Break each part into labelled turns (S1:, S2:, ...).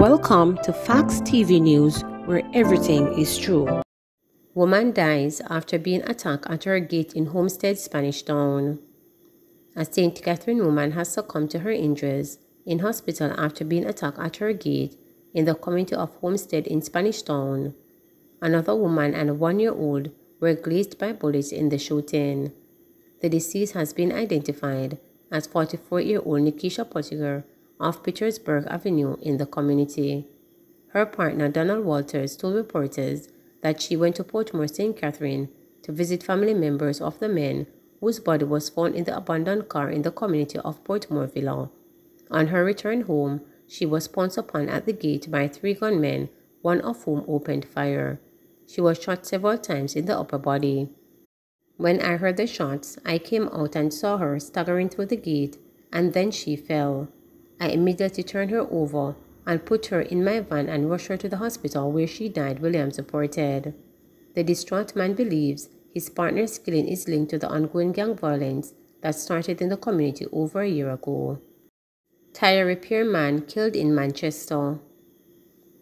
S1: Welcome to Facts TV News, where everything is true. Woman dies after being attacked at her gate in Homestead, Spanish Town. A St. Catherine woman has succumbed to her injuries in hospital after being attacked at her gate in the community of Homestead in Spanish Town. Another woman and a 1-year-old were glazed by bullets in the shooting. The deceased has been identified as 44-year-old Nikisha Pottinger of Petersburg Avenue in the community. Her partner Donald Walters told reporters that she went to Portmore St. Catherine to visit family members of the men whose body was found in the abandoned car in the community of Portmore Villa. On her return home, she was pounced upon at the gate by 3 gunmen, one of whom opened fire. She was shot several times in the upper body. When I heard the shots, I came out and saw her staggering through the gate, and then she fell. I immediately turned her over and put her in my van and rushed her to the hospital where she died, Williams reported. The distraught man believes his partner's killing is linked to the ongoing gang violence that started in the community over a year ago. Tire repair man killed in Manchester.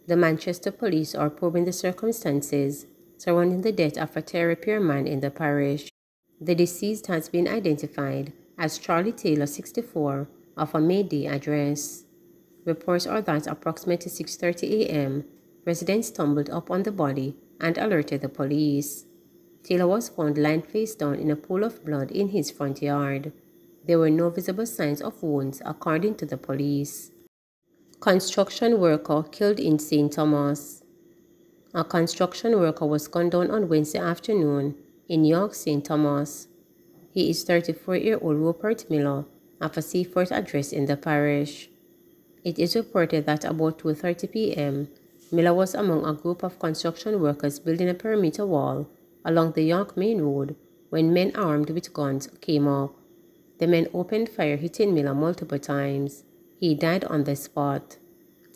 S1: The Manchester police are probing the circumstances surrounding the death of a tire repair man in the parish. The deceased has been identified as Charlie Taylor, 64, of a Mayday address. Reports are that approximately 6:30 a.m., residents stumbled up on the body and alerted the police. Taylor was found lying face down in a pool of blood in his front yard. There were no visible signs of wounds, according to the police. Construction worker killed in St. Thomas. A construction worker was gunned down on Wednesday afternoon in York, St. Thomas. He is 34-year-old Rupert Miller of a Seaford address in the parish. It is reported that about 2:30 p.m., Miller was among a group of construction workers building a perimeter wall along the York Main Road when men armed with guns came up. The men opened fire, hitting Miller multiple times. He died on the spot.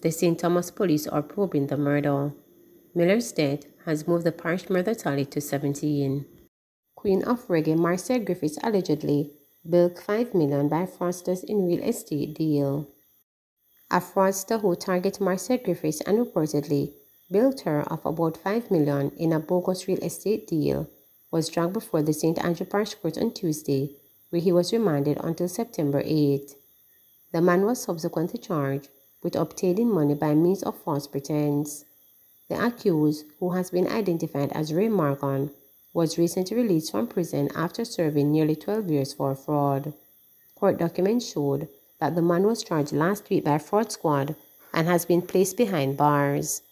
S1: The St. Thomas police are probing the murder. Miller's death has moved the parish murder tally to 17. Queen of Reggae Marcia Griffiths allegedly bilked $5 million by fraudsters in real estate deal. A fraudster who targeted Marcia Griffiths and reportedly billed her of about $5 million in a bogus real estate deal was dragged before the St. Andrew Parish Court on Tuesday, where he was remanded until September 8. The man was subsequently charged with obtaining money by means of false pretense. The accused, who has been identified as Ray Morgan, was recently released from prison after serving nearly 12 years for fraud. Court documents showed that the man was charged last week by Fraud Squad and has been placed behind bars.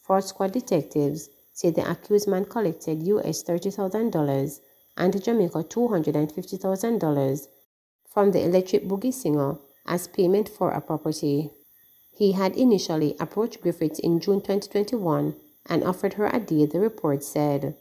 S1: Fraud Squad detectives say the accused man collected US $30,000 and Jamaica $250,000 from the Electric Boogie singer as payment for a property. He had initially approached Griffiths in June 2021 and offered her a deal, the report said.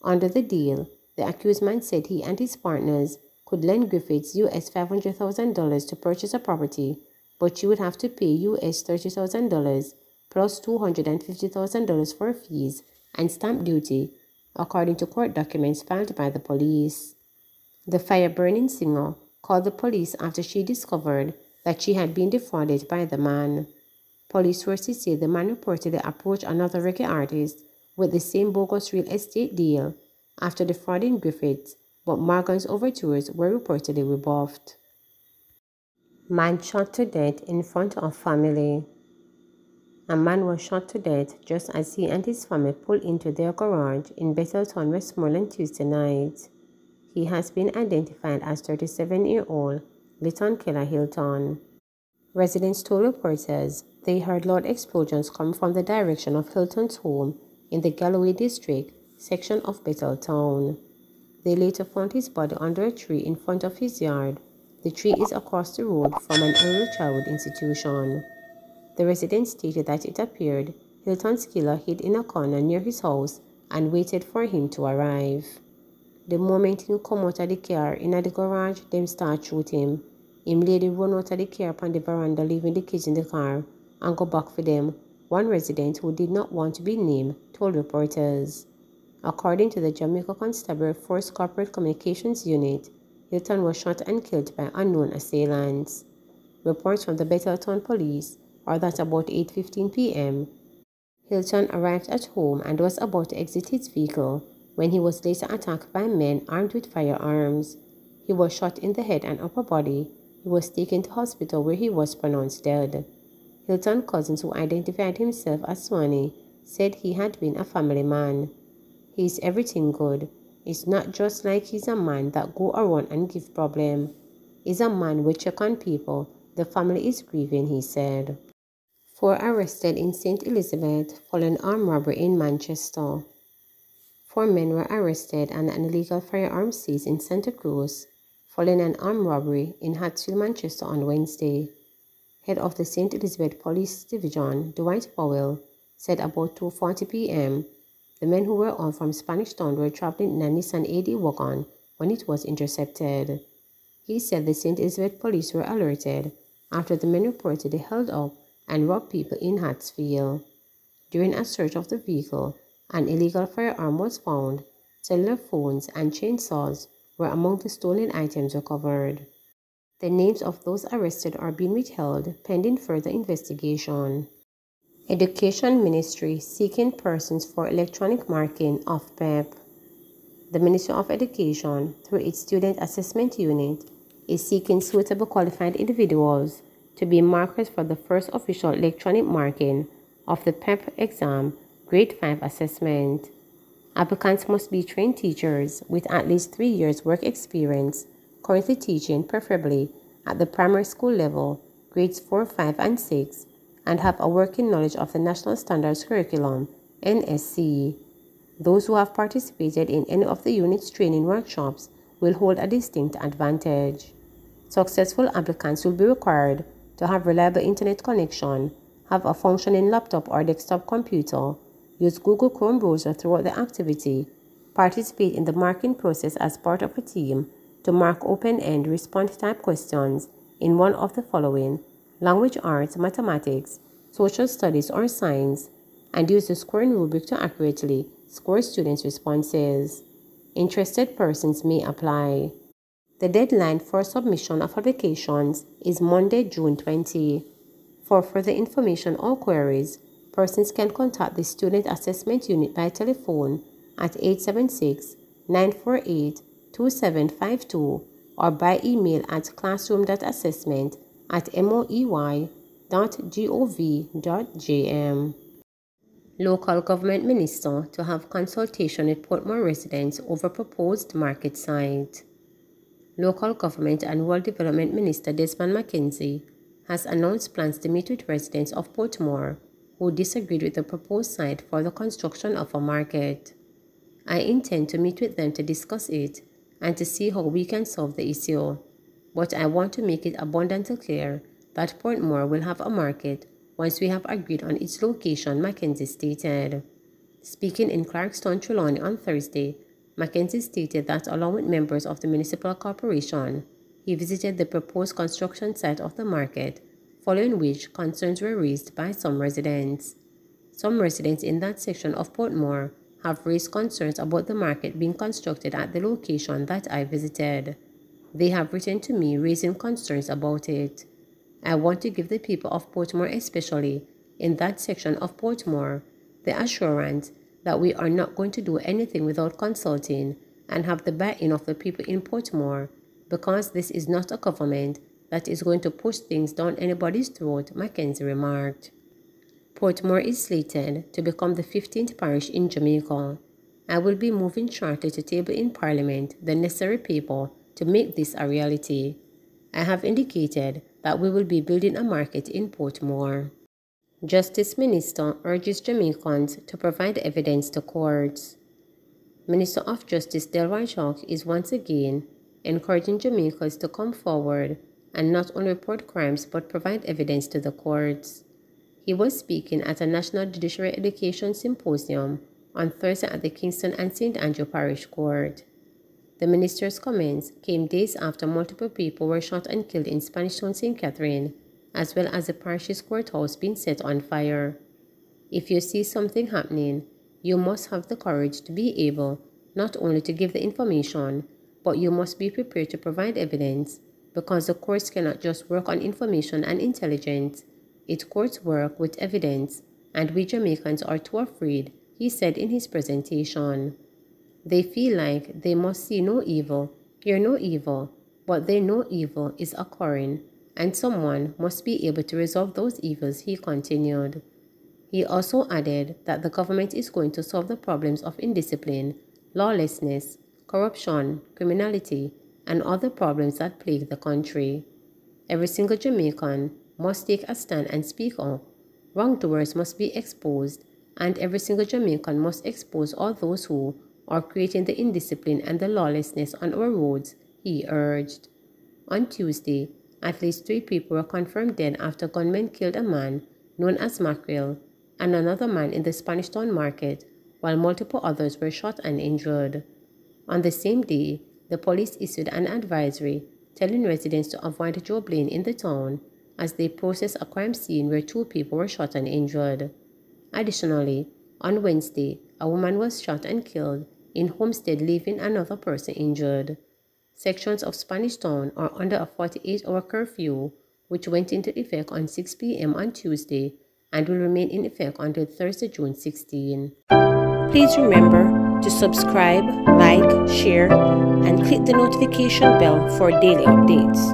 S1: Under the deal, the accused man said he and his partners could lend Griffiths US $500,000 to purchase a property, but she would have to pay US $30,000 plus $250,000 for fees and stamp duty, according to court documents filed by the police. The fire-burning singer called the police after she discovered that she had been defrauded by the man. Police sources say the man reportedly approached another reggae artist with the same bogus real estate deal after defrauding Griffiths, but Morgan's overtures were reportedly rebuffed. Man shot to death in front of family. A man was shot to death just as he and his family pulled into their garage in Betheltown, Westmoreland Tuesday night. He has been identified as 37-year-old Lytton Keller Hilton. Residents told reporters they heard loud explosions come from the direction of Hilton's home in the Galloway District section of Betheltown. They later found his body under a tree in front of his yard. The tree is across the road from an early childhood institution. The residents stated that it appeared Hilton's killer hid in a corner near his house and waited for him to arrive. The moment he come out of the car in the garage, them start shoot him. Him lady run out of the car upon the veranda, leaving the kids in the car, and go back for them, one resident who did not want to be named told reporters. According to the Jamaica Constabulary Force Corporate Communications Unit, Hilton was shot and killed by unknown assailants. Reports from the Betheltown Police or that about 8:15 p.m., Hilton arrived at home and was about to exit his vehicle when he was later attacked by men armed with firearms. He was shot in the head and upper body. He was taken to hospital where he was pronounced dead. Hilton's cousins, who identified himself as Swanee, said he had been a family man. He's everything good. It's not just like he's a man that go around and give problem. He's a man we check on people. The family is grieving, he said. 4 arrested in St. Elizabeth following armed robbery in Manchester. 4 men were arrested and an illegal firearm seized in Santa Cruz following an armed robbery in Hatfield, Manchester on Wednesday. Head of the St. Elizabeth Police Division, Dwight Powell, said about 2:40 p.m. the men who were all from Spanish Town were traveling in a Nissan AD wagon when it was intercepted. He said the St. Elizabeth police were alerted after the men reportedly held up and robbed people in Hatfield. During a search of the vehicle, an illegal firearm was found. Cellular phones and chainsaws were among the stolen items recovered. The names of those arrested are being withheld pending further investigation. Education Ministry seeking persons for electronic marking of PEP. The Ministry of Education, through its Student Assessment Unit, is seeking suitable qualified individuals to be markers for the first official electronic marking of the PEP exam Grade 5 assessment. Applicants must be trained teachers with at least 3 years work experience, currently teaching preferably at the primary school level, grades 4, 5, and 6, and have a working knowledge of the National Standards Curriculum, NSC. Those who have participated in any of the unit's training workshops will hold a distinct advantage. Successful applicants will be required to have reliable internet connection, have a functioning laptop or desktop computer, use Google Chrome browser throughout the activity, participate in the marking process as part of a team to mark open-end response-type questions in one of the following: language arts, mathematics, social studies, or science, and use the scoring rubric to accurately score students' responses. Interested persons may apply. The deadline for submission of applications is Monday, June 20. For further information or queries, persons can contact the Student Assessment Unit by telephone at 876-948-2752 or by email at classroom.assessment@moey.gov.jm. Local government minister to have consultation with Portmore residents over proposed market site. Local Government and Rural Development Minister Desmond McKenzie has announced plans to meet with residents of Portmore who disagreed with the proposed site for the construction of a market. I intend to meet with them to discuss it and to see how we can solve the issue, but I want to make it abundantly clear that Portmore will have a market once we have agreed on its location, McKenzie stated. Speaking in Clarkstown, Trelawney on Thursday, McKenzie stated that along with members of the municipal corporation, he visited the proposed construction site of the market, following which concerns were raised by some residents. Some residents in that section of Portmore have raised concerns about the market being constructed at the location that I visited. They have written to me raising concerns about it. I want to give the people of Portmore, especially in that section of Portmore, the assurance that we are not going to do anything without consulting and have the buy-in of the people in Portmore, because this is not a government that is going to push things down anybody's throat, McKenzie remarked. Portmore is slated to become the 15th parish in Jamaica. I will be moving shortly to table in Parliament the necessary paper to make this a reality. I have indicated that we will be building a market in Portmore. Justice Minister urges Jamaicans to provide evidence to courts. Minister of Justice Delroy Chalk is once again encouraging Jamaicans to come forward and not only report crimes but provide evidence to the courts. He was speaking at a National Judiciary Education Symposium on Thursday at the Kingston and St. Andrew Parish Court. The minister's comments came days after multiple people were shot and killed in Spanish Town, St. Catherine, as well as the parish's courthouse being set on fire. If you see something happening, you must have the courage to be able not only to give the information, but you must be prepared to provide evidence, because the courts cannot just work on information and intelligence. It courts work with evidence, and we Jamaicans are too afraid, he said in his presentation. They feel like they must see no evil, hear no evil, but they know evil is occurring, and someone must be able to resolve those evils, he continued. He also added that the government is going to solve the problems of indiscipline, lawlessness, corruption, criminality, and other problems that plague the country. Every single Jamaican must take a stand and speak up. Wrongdoers must be exposed, and every single Jamaican must expose all those who are creating the indiscipline and the lawlessness on our roads, he urged. On Tuesday, at least 3 people were confirmed dead after gunmen killed a man known as Mackerel and another man in the Spanish Town market, while multiple others were shot and injured. On the same day, the police issued an advisory telling residents to avoid jobbling in the town as they processed a crime scene where 2 people were shot and injured. Additionally, on Wednesday, a woman was shot and killed in Homestead, leaving another person injured. Sections of Spanish Town are under a 48-hour curfew, which went into effect on 6 p.m. on Tuesday and will remain in effect until Thursday, June 16. Please remember to subscribe, like, share, and click the notification bell for daily updates.